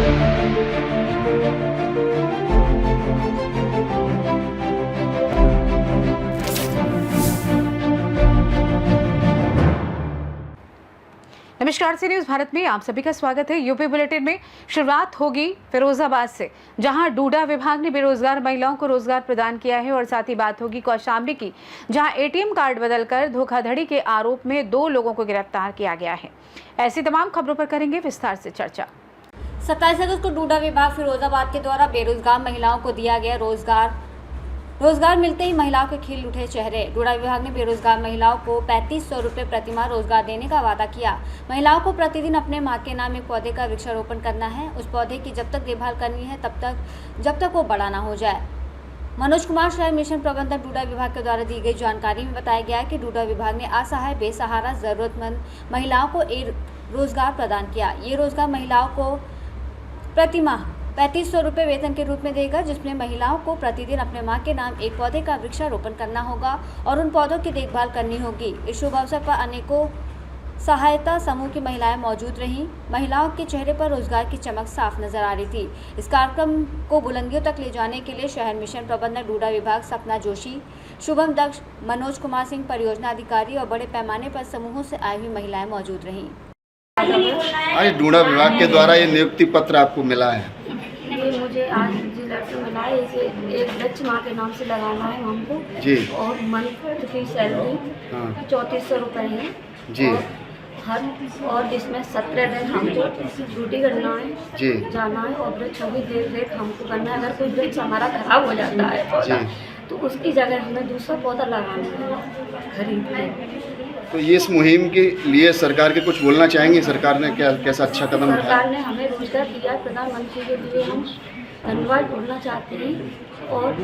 नमस्कार, सी न्यूज भारत में आप सभी का स्वागत है। यूपी बुलेटिन में शुरुआत होगी फिरोजाबाद से, जहां डूडा विभाग ने बेरोजगार महिलाओं को रोजगार प्रदान किया है। और साथ ही बात होगी कौशाम्बी की, जहां एटीएम कार्ड बदलकर धोखाधड़ी के आरोप में 2 लोगों को गिरफ्तार किया गया है। ऐसी तमाम खबरों पर करेंगे विस्तार से चर्चा। 27 अगस्त को डूडा विभाग फिरोजाबाद के द्वारा बेरोजगार महिलाओं को दिया गया रोजगार मिलते ही महिलाओं के खिल उठे चेहरे। डूडा विभाग ने बेरोजगार महिलाओं को 3500 रुपये प्रतिमाह रोजगार देने का वादा किया। महिलाओं को प्रतिदिन अपने मां के नाम एक पौधे का वृक्षारोपण करना है। उस पौधे की जब तक देखभाल करनी है जब तक वो बड़ा ना हो जाए। मनोज कुमार, शहर मिशन प्रबंधक, डूडा विभाग के द्वारा दी गई जानकारी में बताया गया है कि डूडा विभाग ने असहाय, बेसहारा, जरूरतमंद महिलाओं को एक रोजगार प्रदान किया। ये रोजगार महिलाओं को प्रतिमाह 3500 रुपये वेतन के रूप में देगा, जिसमें महिलाओं को प्रतिदिन अपने मां के नाम एक पौधे का वृक्षारोपण करना होगा और उन पौधों की देखभाल करनी होगी। इस शुभ अवसर पर अनेकों सहायता समूह की महिलाएं मौजूद रहीं। महिलाओं के चेहरे पर रोजगार की चमक साफ नजर आ रही थी। इस कार्यक्रम को बुलंदियों तक ले जाने के लिए शहर मिशन प्रबंधक डूडा विभाग, सपना जोशी, शुभम दक्ष, मनोज कुमार सिंह, परियोजना अधिकारी और बड़े पैमाने पर समूहों से आई हुई महिलाएं मौजूद रहीं। आज डूडा विभाग के द्वारा ये नियुक्ति पत्र आपको मिला है। ये मुझे आज जो लड़का मिला है, इसे एक वृक्ष माँ के नाम से लगाना है हमको जी। और मंथ की सैलरी 3400 रुपये है जी। और इसमें 17 दिन हमको ड्यूटी करना है जी, जाना है और वृक्षों की देख रेख हमको करना है। अगर कोई वृक्ष हमारा खराब हो जाता है पौधा, तो उसकी जगह हमें दूसरा पौधा लगाना है खरीद के। तो ये इस मुहिम के लिए सरकार के कुछ बोलना चाहेंगे? सरकार ने कैसा अच्छा कदम उठाया? सरकार ने हमें रोजगार दिया, प्रधानमंत्री के लिए हम धन्यवाद बोलना चाहते हैं और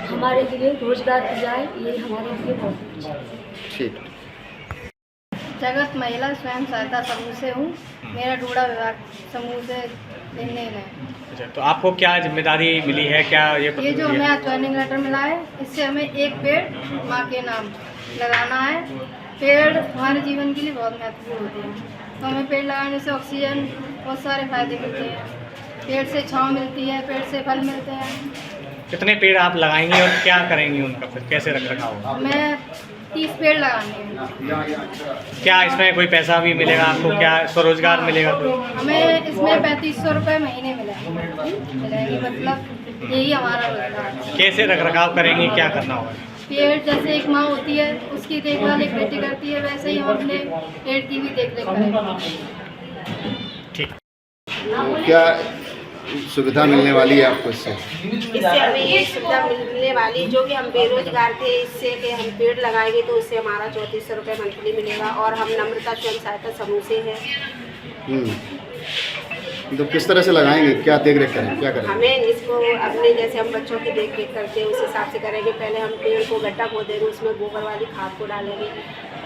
हमारे लिए रोजगार दिया है, ये हमारे लिए बहुत अच्छा है। ठीक। जगत महिला स्वयं सहायता समूह से हूँ। मेरा डूडा विभाग समूह से लेने है। अच्छा, तो आपको क्या जिम्मेदारी मिली है? क्या ये जो हमें ज्वाइनिंग लेटर मिला है, इससे हमें एक पेड़ माँ के नाम लगाना है। पेड़ हमारे जीवन के लिए बहुत महत्वपूर्ण होते हैं, तो हमें पेड़ लगाने से ऑक्सीजन बहुत सारे फायदे मिलते हैं। पेड़ से छांव मिलती है, पेड़ से फल मिलते हैं। कितने पेड़ आप लगाएंगे और क्या करेंगे उनका, फिर कैसे रखरखाव होगा? हमें 30 पेड़ लगाने हैं। क्या इसमें कोई पैसा भी मिलेगा आपको? क्या स्वरोजगार मिलेगा? तो हमें इसमें 3500 रुपये महीने मिलेंगे, मतलब यही हमारा रोजगार है। कैसे रखरखाव करेंगे, क्या करना होगा? पेड़ जैसे एक माँ होती है, उसकी देखभाल एक बेटी करती है, वैसे ही हम अपने पेड़ की भी देख-रेख करेंगे। ठीक। क्या सुविधा मिलने वाली है आपको इससे? इससे हमें ये सुविधा मिलने वाली, जो कि हम बेरोजगार थे, इससे कि हम पेड़ लगाएंगे तो उससे हमारा 3400 रुपये मंथली मिलेगा। और हम नम्रता स्वयं सहायता समूह से हैं। तो किस तरह से लगाएंगे, क्या देख रेख करें, क्या करें? हमें इसको अपने जैसे हम बच्चों की देख रेख करते हैं, उस हिसाब से करेंगे। पहले हम पेड़ को गड्ढा खोदेंगे, उसमें गोबर वाली खाद को डालेंगे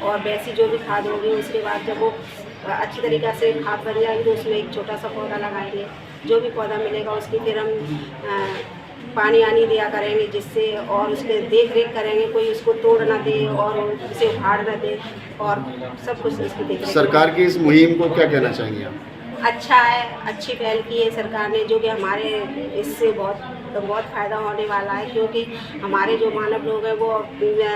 और वैसी जो भी खाद होगी, उसके बाद जब वो अच्छी तरीक़े से खाद बन जाएगी तो उसमें एक छोटा सा पौधा लगाएंगे। जो भी पौधा मिलेगा उसकी फिर हम पानी आनी दिया करेंगे, जिससे और उसके देख रेख करेंगे, कोई उसको तोड़ ना दे और उसे उखाड़ ना दे, और सब कुछ इसकी देख रेख। सरकार की इस मुहिम को क्या कहना चाहेंगे आप? अच्छा है, अच्छी पहल की है सरकार ने, जो कि हमारे इससे बहुत फ़ायदा होने वाला है, क्योंकि हमारे जो मानव लोग हैं वो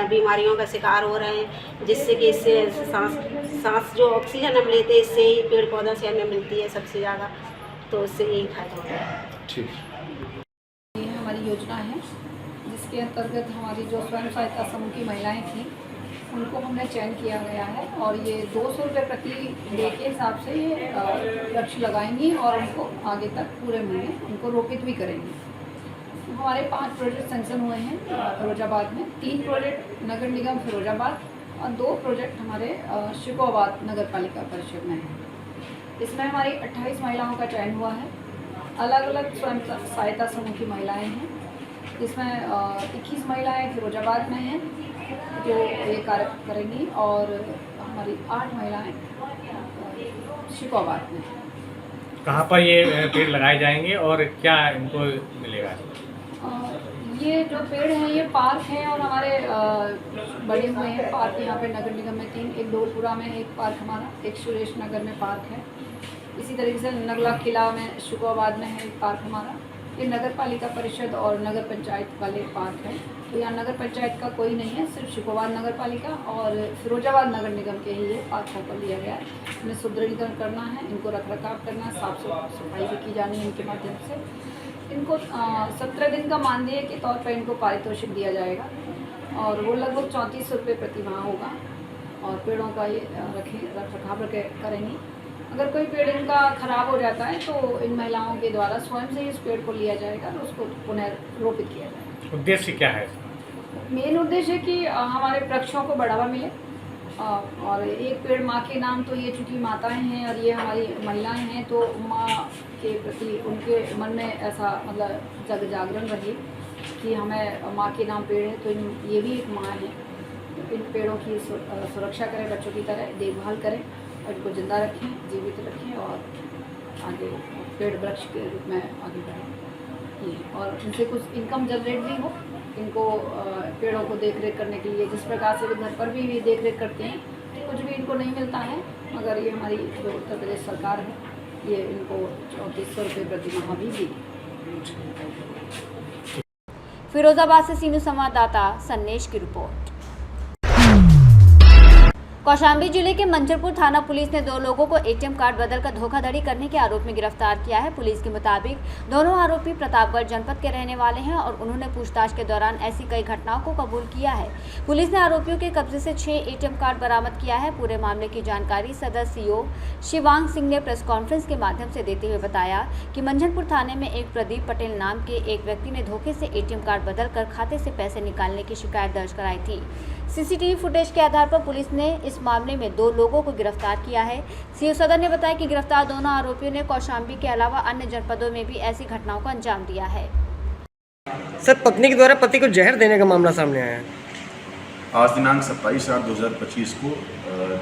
बीमारियों का शिकार हो रहे हैं, जिससे कि इससे सांस जो ऑक्सीजन हम लेते हैं, इससे ही पेड़ पौधों से हमें मिलती है सबसे ज़्यादा, तो उससे यही फायदा होता है। ठीक। ये हमारी योजना है, जिसके अंतर्गत हमारी जो स्वयं सहायता समूह की महिलाएं थीं, उनको हमने चयन किया गया है और ये 200 रुपये प्रति डे के हिसाब से ये वृक्ष लगाएंगी और उनको आगे तक पूरे महीने उनको रोपित भी करेंगी। हमारे 5 प्रोजेक्ट सैंक्शन हुए हैं फिरोजाबाद में। 3 प्रोजेक्ट नगर निगम फिरोजाबाद और 2 प्रोजेक्ट हमारे शिकोहाबाद नगर पालिका परिषद में हैं। इसमें हमारी 28 महिलाओं का चयन हुआ है। अलग अलग स्वयं सहायता समूह की महिलाएँ हैं। इसमें 21 महिलाएँ फिरोजाबाद में हैं जो ये कार्य करेंगी और हमारी 8 महिलाएं शिकोहाबाद में। कहाँ पर ये पेड़ लगाए जाएंगे और क्या इनको मिलेगा? ये जो पेड़ हैं ये पार्क हैं और हमारे बड़े हुए हैं पार्क। यहाँ पे नगर निगम में 3, एक ढोलपुरा में एक पार्क हमारा, एक सुरेश नगर में पार्क है। इसी तरीके से नगला किला में शुकोबाद में है एक पार्क हमारा। ये नगर पालिका परिषद और नगर पंचायत वाले पार्क हैं। तो यहाँ नगर पंचायत का कोई नहीं है, सिर्फ शुकोबाद नगर पालिका और फिरोजाबाद नगर निगम के ही ये पार्कों पर लिया गया है। इन्हें सुदृढ़ीकरण करना है, इनको रख रखाव करना है, साफ सफाई भी की जानी है इनके माध्यम से। इनको 17 दिन का मानदेय के तौर पर इनको पारितोषिक दिया जाएगा और वो लगभग 3400 रुपये प्रति माह होगा। और पेड़ों का ये रख रखाव करेंगे। अगर कोई पेड़ इनका ख़राब हो जाता है तो इन महिलाओं के द्वारा स्वयं से इस पेड़ को लिया जाएगा और उसको पुनर्रोपित किया जाएगा। उद्देश्य क्या है? मेन उद्देश्य है कि हमारे वृक्षों को बढ़ावा मिले और एक पेड़ माँ के नाम। तो ये चूँकि माताएं हैं और ये हमारी महिलाएं हैं, तो माँ के प्रति उनके मन में ऐसा मतलब जग जागरण रहे कि हमें माँ के नाम पेड़ है, तो ये भी एक माँ है। इन पेड़ों की सुरक्षा करें, बच्चों की तरह देखभाल करें और इनको जिंदा रखें, जीवित रखें और आगे पेड़ वृक्ष के रूप में आगे बढ़ें। ये और इनसे कुछ इनकम जनरेट भी हो। इनको पेड़ों को देख रेख करने के लिए जिस प्रकार से वे घर पर भी देख रेख करते हैं, तो कुछ भी इनको नहीं मिलता है, मगर ये हमारी जो उत्तर प्रदेश सरकार है ये इनको 3400 रुपये प्रति माह भी दी। फिरोजाबाद से सीनू संवाददाता सन्नेश की रिपोर्ट। कौशाम्बी जिले के मंझरपुर थाना पुलिस ने 2 लोगों को एटीएम कार्ड बदलकर धोखाधड़ी करने के आरोप में गिरफ्तार किया है। पुलिस के मुताबिक दोनों आरोपी प्रतापगढ़ जनपद के रहने वाले हैं और उन्होंने पूछताछ के दौरान ऐसी कई घटनाओं को कबूल किया है। पुलिस ने आरोपियों के कब्जे से 6 एटीएम कार्ड बरामद किया है। पूरे मामले की जानकारी सदर सीओ शिवांग सिंह ने प्रेस कॉन्फ्रेंस के माध्यम से देते हुए बताया कि मंझरपुर थाने में एक प्रदीप पटेल नाम के एक व्यक्ति ने धोखे से एटीएम कार्ड बदलकर खाते से पैसे निकालने की शिकायत दर्ज कराई थी। सीसीटीवी फुटेज के आधार पर पुलिस ने इस मामले में 2 लोगों को गिरफ्तार किया है। सीओ सदर ने बताया कि गिरफ्तार दोनों आरोपियों ने कौशाम्बी के अलावा अन्य जनपदों में भी ऐसी घटनाओं को अंजाम दिया है। सर, पत्नी के द्वारा पति को जहर देने का मामला सामने आया है। आज दिनांक 27/8/2025 को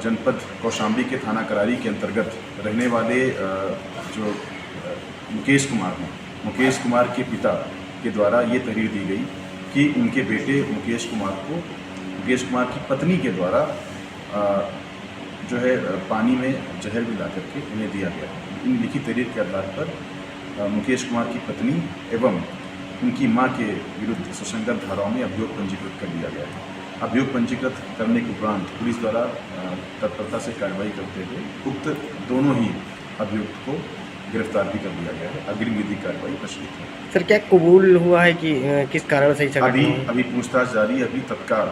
जनपद कौशाम्बी के थाना करारी के अंतर्गत रहने वाले जो मुकेश कुमार हैं, मुकेश कुमार के पिता के द्वारा ये तहरीर दी गई कि उनके बेटे मुकेश कुमार की पत्नी के द्वारा जो है पानी में जहर मिला करके उन्हें दिया गया। इन लिखित तहरीर के आधार पर मुकेश कुमार की पत्नी एवं उनकी मां के विरुद्ध सुसंगत धाराओं में अभियोग पंजीकृत कर दिया गया है। अभियोग पंजीकृत करने के उपरांत पुलिस द्वारा तत्परता से कार्रवाई करते हुए उक्त दोनों ही अभियुक्त को गिरफ्तार भी कर दिया गया है। अग्रिम विधिक कार्रवाई प्रचलित है। सर, क्या कबूल हुआ है कि किस कारण से अभी पूछताछ जारी है। अभी तत्काल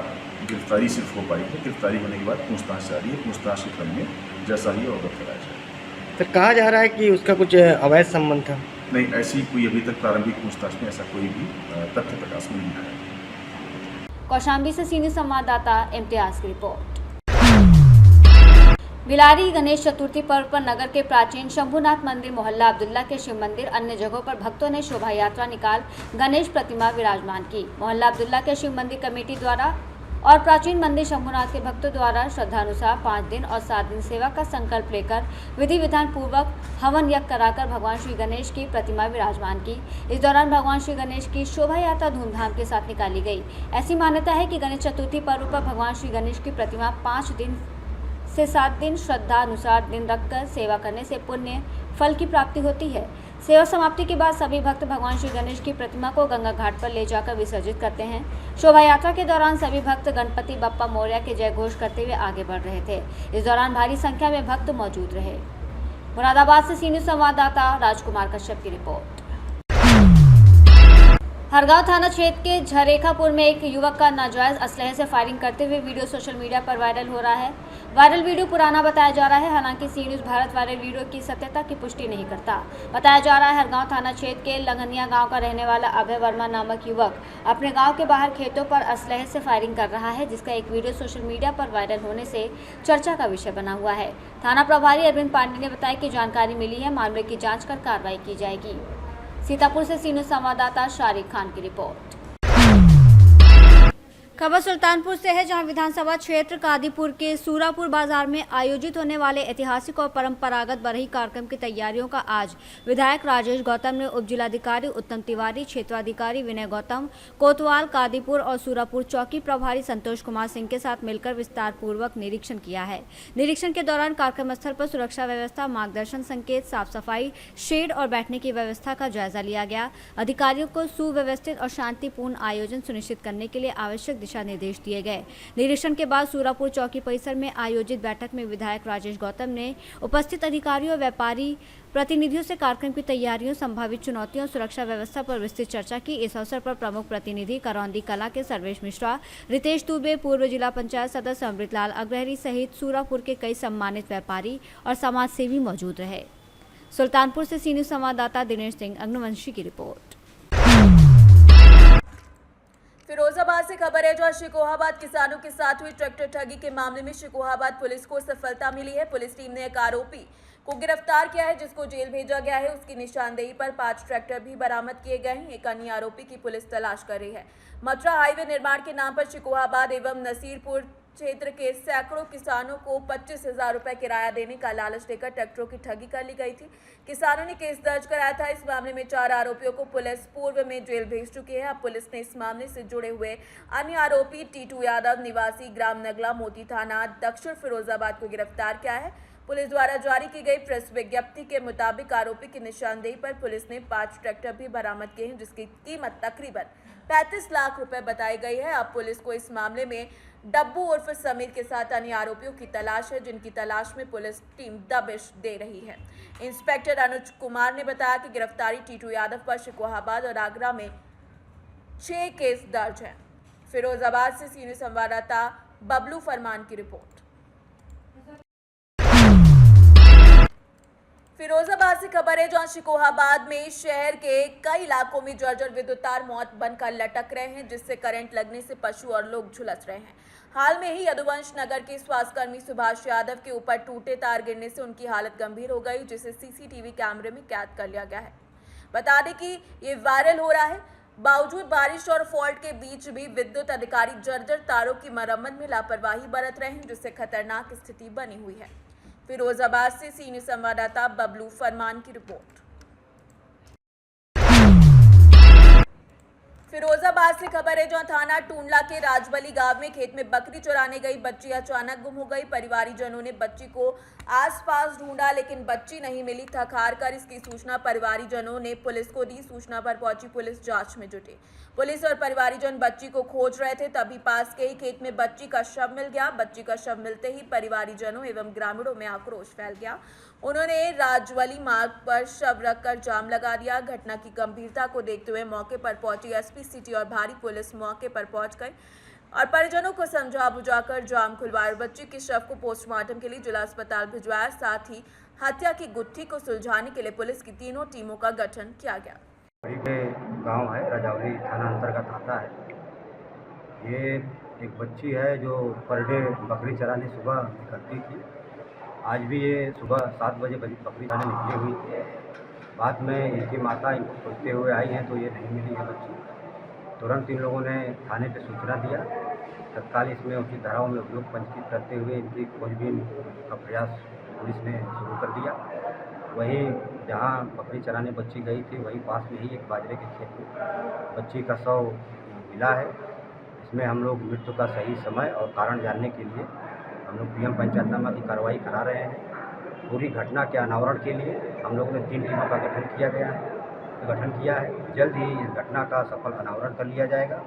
गिरफ्तारी सिर्फ हो पाई है। गिरफ्तारी होने के बाद पूछताछ जारी है। पूछताछ के क्रम में जैसा ही अवगत कराया जाए। सर, कहा जा रहा है कि उसका कुछ अवैध संबंध था। नहीं, ऐसी कोई अभी तक प्रारंभिक पूछताछ में ऐसा कोई भी तथ्य प्रकाश में नहीं आया। कौशाम्बी से सीनियर संवाददाता इम्तियाज की रिपोर्ट। बिलारी गणेश चतुर्थी पर्व पर नगर के प्राचीन शंभुनाथ मंदिर, मोहल्ला अब्दुल्ला के शिव मंदिर, अन्य जगहों पर भक्तों ने शोभा यात्रा निकाल गणेश प्रतिमा विराजमान की। मोहल्ला अब्दुल्ला के शिव मंदिर कमेटी द्वारा और प्राचीन मंदिर शंभुनाथ के भक्तों द्वारा श्रद्धानुसार 5 दिन और 7 दिन सेवा का संकल्प लेकर विधि विधान पूर्वक हवन यज्ञ कराकर भगवान श्री गणेश की प्रतिमा विराजमान की। इस दौरान भगवान श्री गणेश की शोभा यात्रा धूमधाम के साथ निकाली गई। ऐसी मान्यता है कि गणेश चतुर्थी पर्व पर भगवान श्री गणेश की प्रतिमा 5 दिन से 7 दिन श्रद्धा अनुसार दिन रखकर सेवा करने से पुण्य फल की प्राप्ति होती है। सेवा समाप्ति के बाद सभी भक्त भगवान श्री गणेश की प्रतिमा को गंगा घाट पर ले जाकर विसर्जित करते हैं। शोभा यात्रा के दौरान सभी भक्त गणपति बप्पा मोरया के जय घोष करते हुए आगे बढ़ रहे थे। इस दौरान भारी संख्या में भक्त मौजूद रहे। मुरादाबाद से सीनियर संवाददाता राजकुमार कश्यप की रिपोर्ट। हरगांव थाना क्षेत्र के झरेखापुर में एक युवक का नाजायज असलहे से फायरिंग करते हुए वीडियो सोशल मीडिया पर वायरल हो रहा है। वायरल वीडियो पुराना बताया जा रहा है। हालांकि सी न्यूज़ भारत वायरल वीडियो की सत्यता की पुष्टि नहीं करता। बताया जा रहा है हरगांव थाना क्षेत्र के लंघनिया गांव का रहने वाला अभय वर्मा नामक युवक अपने गांव के बाहर खेतों पर असलहे से फायरिंग कर रहा है, जिसका एक वीडियो सोशल मीडिया पर वायरल होने से चर्चा का विषय बना हुआ है। थाना प्रभारी अरविंद पांडे ने बताया कि जानकारी मिली है, मामले की जाँच कर कार्रवाई की जाएगी। सीतापुर से सी न्यूज़ संवाददाता शारिक खान की रिपोर्ट। खबर सुल्तानपुर से है, जहां विधानसभा क्षेत्र कादीपुर के सूरापुर बाजार में आयोजित होने वाले ऐतिहासिक और परंपरागत बरही कार्यक्रम की तैयारियों का आज विधायक राजेश गौतम ने उप जिलाधिकारी उत्तम तिवारी, क्षेत्राधिकारी विनय गौतम, कोतवाल, कादीपुर और सूरापुर चौकी प्रभारी संतोष कुमार सिंह के साथ मिलकर विस्तार पूर्वक निरीक्षण किया है। निरीक्षण के दौरान कार्यक्रम स्थल पर सुरक्षा व्यवस्था, मार्गदर्शन संकेत, साफ सफाई, शेड और बैठने की व्यवस्था का जायजा लिया गया। अधिकारियों को सुव्यवस्थित और शांतिपूर्ण आयोजन सुनिश्चित करने के लिए आवश्यक दिशा निर्देश दिए गए। निरीक्षण के बाद सूरापुर चौकी परिसर में आयोजित बैठक में विधायक राजेश गौतम ने उपस्थित अधिकारियों और व्यापारी प्रतिनिधियों से कार्यक्रम की तैयारियों, संभावित चुनौतियों और सुरक्षा व्यवस्था पर विस्तृत चर्चा की। इस अवसर पर प्रमुख प्रतिनिधि करौंदी कला के सर्वेश मिश्रा, रितेश दुबे, पूर्व जिला पंचायत सदस्य अमृतलाल अग्रहरी सहित सूरापुर के कई सम्मानित व्यापारी और समाज सेवी मौजूद रहे। सुल्तानपुर से सी न्यूज़ संवाददाता दिनेश सिंह अग्नवंशी की रिपोर्ट। फिरोजाबाद से खबर है, जहां शिकोहाबाद किसानों के साथ हुई ट्रैक्टर ठगी के मामले में शिकोहाबाद पुलिस को सफलता मिली है। पुलिस टीम ने एक आरोपी को गिरफ्तार किया है, जिसको जेल भेजा गया है। उसकी निशानदेही पर 5 ट्रैक्टर भी बरामद किए गए हैं। एक अन्य आरोपी की पुलिस तलाश कर रही है। मथुरा हाईवे निर्माण के नाम पर शिकोहाबाद एवं नसीरपुर क्षेत्र के सैकड़ों किसानों को 25,000 रुपए किराया देने का लालच देकर ट्रैक्टरों की ठगी कर ली गई थी। किसानों ने केस दर्ज कराया था। इस मामले में 4 आरोपियों को पुलिस पूर्व में जेल भेज चुकी है। अब पुलिस ने इस मामले से जुड़े हुए अन्य आरोपी टीटू यादव निवासी ग्राम नगला मोती थाना दक्षिण फिरोजाबाद को गिरफ्तार किया है। पुलिस द्वारा जारी की गई प्रेस विज्ञप्ति के मुताबिक आरोपी की निशानदेही पर पुलिस ने 5 ट्रैक्टर भी बरामद किए हैं, जिसकी कीमत तकरीबन 35 लाख रुपए बताई गई है। अब पुलिस को इस मामले में डब्बू उर्फ समीर के साथ अन्य आरोपियों की तलाश है, जिनकी तलाश में पुलिस टीम दबिश दे रही है। इंस्पेक्टर अनुज कुमार ने बताया कि गिरफ्तारी टीटू यादव पर शिकोहाबाद और आगरा में 6 केस दर्ज हैं। फिरोजाबाद से सीनियर संवाददाता बबलू फरमान की रिपोर्ट। फिरोजाबाद से खबर है, जहां शिकोहाबाद में शहर के कई इलाकों में जर्जर विद्युत तार मौत बनकर लटक रहे हैं, जिससे करंट लगने से पशु और लोग झुलस रहे हैं। हाल में ही यदुवंश नगर के स्वास्थ्यकर्मी सुभाष यादव के ऊपर टूटे तार गिरने से उनकी हालत गंभीर हो गई, जिसे सीसीटीवी कैमरे में कैद कर लिया गया है। बता दें कि ये वायरल हो रहा है। बावजूद बारिश और फॉल्ट के बीच भी विद्युत अधिकारी जर्जर तारों की मरम्मत में लापरवाही बरत रहे हैं, जिससे खतरनाक स्थिति बनी हुई है। फिरोजाबाद से सीनियर संवाददाता बबलू फरमान की रिपोर्ट। फिरोजाबाद से खबर है, जहां थाना टूंडला के राजबली गांव में खेत में बकरी चराने गई बच्ची अचानक गुम हो गई। परिवारीजनों ने बच्ची को आसपास ढूंढा, लेकिन बच्ची नहीं मिली। थक हार कर इसकी सूचना परिवारीजनों ने पुलिस को दी। सूचना पर पहुंची पुलिस जांच में जुटी। पुलिस और परिवारीजन बच्ची को खोज रहे थे, तभी पास के ही खेत में बच्ची का शव मिल गया। बच्ची का शव मिलते ही परिवारीजनों एवं ग्रामीणों में आक्रोश फैल गया। उन्होंने राजवली मार्ग पर शव रखकर जाम लगा दिया। घटना की गंभीरता को देखते हुए मौके पर पहुंची एसपी सिटी और भारी पुलिस मौके पर पहुंच गई और परिजनों को समझा बुझाकर जाम खुलवाया। बच्ची के शव को पोस्टमार्टम के लिए जिला अस्पताल भिजवाया। साथ ही हत्या की गुत्थी को सुलझाने के लिए पुलिस की 3 टीमों का गठन किया गया। गांव है, रजौली थाना अंतर्गत आता है। ये एक बच्ची है जो पर डे बकरी चराने सुबह निकलती थी। आज भी ये सुबह 7 बजे बकरी चराने निकली हुई थी। बाद में इनकी माता इनको खोजते हुए आई है तो ये नहीं मिली है बच्ची। तुरंत इन लोगों ने थाने पे सूचना दिया। तत्काल इसमें उनकी धाराओं में उपयोग पंजीकृत करते हुए इनकी खोजबीन का प्रयास पुलिस ने शुरू कर दिया। वहीं जहां बकरी चराने बच्ची गई थी, वहीं पास में ही एक बाजरे के खेत में बच्ची का शव मिला है। इसमें हम लोग मृत्यु का सही समय और कारण जानने के लिए हम लोग पीएम पंचायतनामा की कार्रवाई करा रहे हैं। पूरी घटना के अनावरण के लिए हम लोगों ने 3 टीमों का गठन किया है। जल्द ही इस घटना का सफल अनावरण कर लिया जाएगा।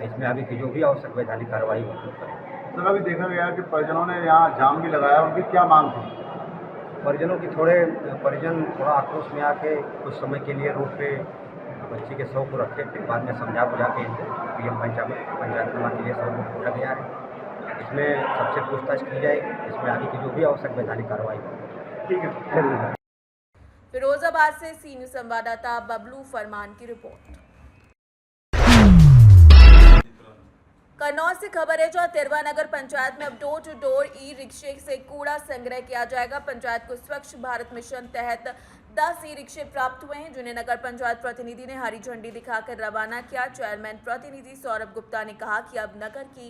इसमें अभी की जो भी आवश्यक वैधानिक कार्रवाई होगी। सर, अभी देखा गया कि परिजनों ने यहाँ जाम भी लगाया। उनकी क्या मांग थी? परिजन थोड़ा आक्रोश में आके कुछ समय के लिए रोड पे बच्ची के शव को रखे थे। बाद में समझा बुझा के इनको पीएम पंचायतनामा के लिए शव को खोजा गया है। इसमें सबसे पूछताछ की जाएगी। इसमें आगे की जो भी आवश्यक वैधानिक कार्रवाई होगी। ठीक है। फिरोजाबाद से सीनियर संवाददाता बबलू फरमान की रिपोर्ट। कन्नौज से खबर है, जहां तिरवा नगर पंचायत में अब डोर टू डोर ई रिक्शे से कूड़ा संग्रह किया जाएगा। पंचायत को स्वच्छ भारत मिशन तहत 10 ई रिक्शे प्राप्त हुए हैं, जिन्हें नगर पंचायत प्रतिनिधि ने हरी झंडी दिखाकर रवाना किया। चेयरमैन प्रतिनिधि सौरभ गुप्ता ने कहा कि अब नगर की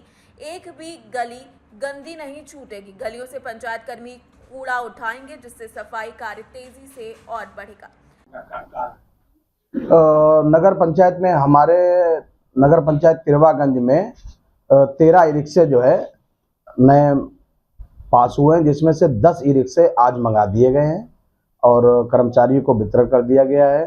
एक भी गली गंदी नहीं छूटेगी। गलियों से पंचायत कर्मी कूड़ा उठाएंगे, जिससे सफाई कार्य तेजी से और बढ़ेगा। नगर पंचायत में हमारे नगर पंचायत तिरवागंज में 13 ई रिक्शे जो है नए पास हुए हैं, जिसमें से 10 ई रिक्शे आज मंगा दिए गए हैं और कर्मचारियों को वितरण कर दिया गया है।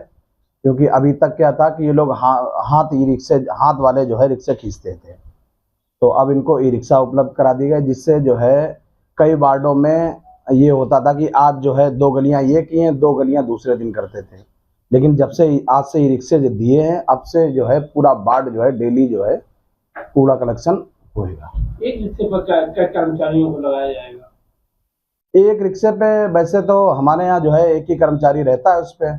क्योंकि अभी तक क्या था कि ये लोग हाथ वाले जो है रिक्शे खींचते थे, तो अब इनको ई रिक्शा उपलब्ध करा दी गई, जिससे जो है कई वार्डों में ये होता था कि आज जो है 2 गलियां ये की हैं, 2 गलियां दूसरे दिन करते थे। लेकिन जब से आज से ई रिक्शे जो दिए हैं, अब से जो है पूरा वार्ड जो है डेली जो है कूड़ा कलेक्शन होएगा। एक रिक्शे पर क्या कर्मचारियों को लगाया जाएगा? एक रिक्शे पे वैसे तो हमारे यहाँ जो है एक ही कर्मचारी रहता है, उस पे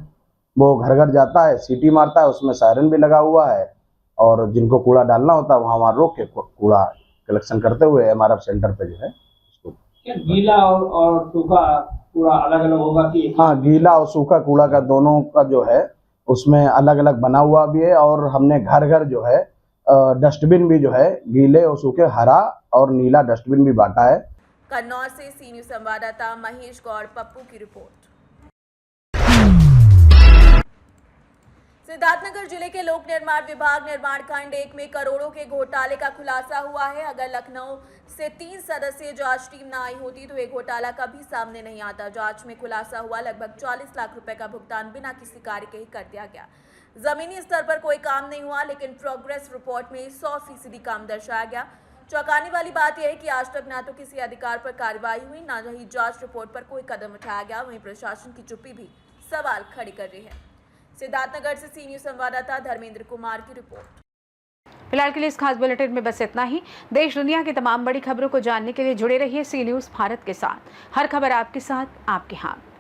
वो घर घर जाता है, सीटी मारता है, उसमें सायरन भी लगा हुआ है और जिनको कूड़ा डालना होता है वहाँ रोक के कूड़ा कलेक्शन करते हुए MRF सेंटर पे जो है क्या गीला और सूखा कूड़ा अलग अलग होगा कि? हाँ, गीला और सूखा कूड़ा का दोनों का जो है उसमें अलग अलग बना हुआ भी है और हमने घर घर जो है डस्टबिन भी जो है गीले और सूखे हरा और नीला डस्टबिन भी बांटा है। कन्नौज से सी न्यूज संवाददाता महेश गौड़ पप्पू की रिपोर्ट। सिद्धार्थनगर जिले के लोक निर्माण विभाग निर्माण खंड 1 में करोड़ों के घोटाले का खुलासा हुआ है। अगर लखनऊ से 3 सदस्यीय जांच टीम न आई होती तो ये घोटाला कभी सामने नहीं आता। जांच में खुलासा हुआ लगभग 40 लाख रुपए का भुगतान बिना किसी कार्य के ही कर दिया गया। जमीनी स्तर पर कोई काम नहीं हुआ, लेकिन प्रोग्रेस रिपोर्ट में 100% काम दर्शाया गया। चौंकाने वाली बात यह है कि आज तक न तो किसी अधिकार पर कार्रवाई हुई, न ही जांच रिपोर्ट पर कोई कदम उठाया गया। वहीं प्रशासन की चुप्पी भी सवाल खड़ी कर रही है। सिद्धार्थनगर से सी न्यूज संवाददाता धर्मेंद्र कुमार की रिपोर्ट। फिलहाल के लिए इस खास बुलेटिन में बस इतना ही। देश दुनिया की तमाम बड़ी खबरों को जानने के लिए जुड़े रहिए सी न्यूज भारत के साथ। हर खबर आपके साथ, आपके हाथ।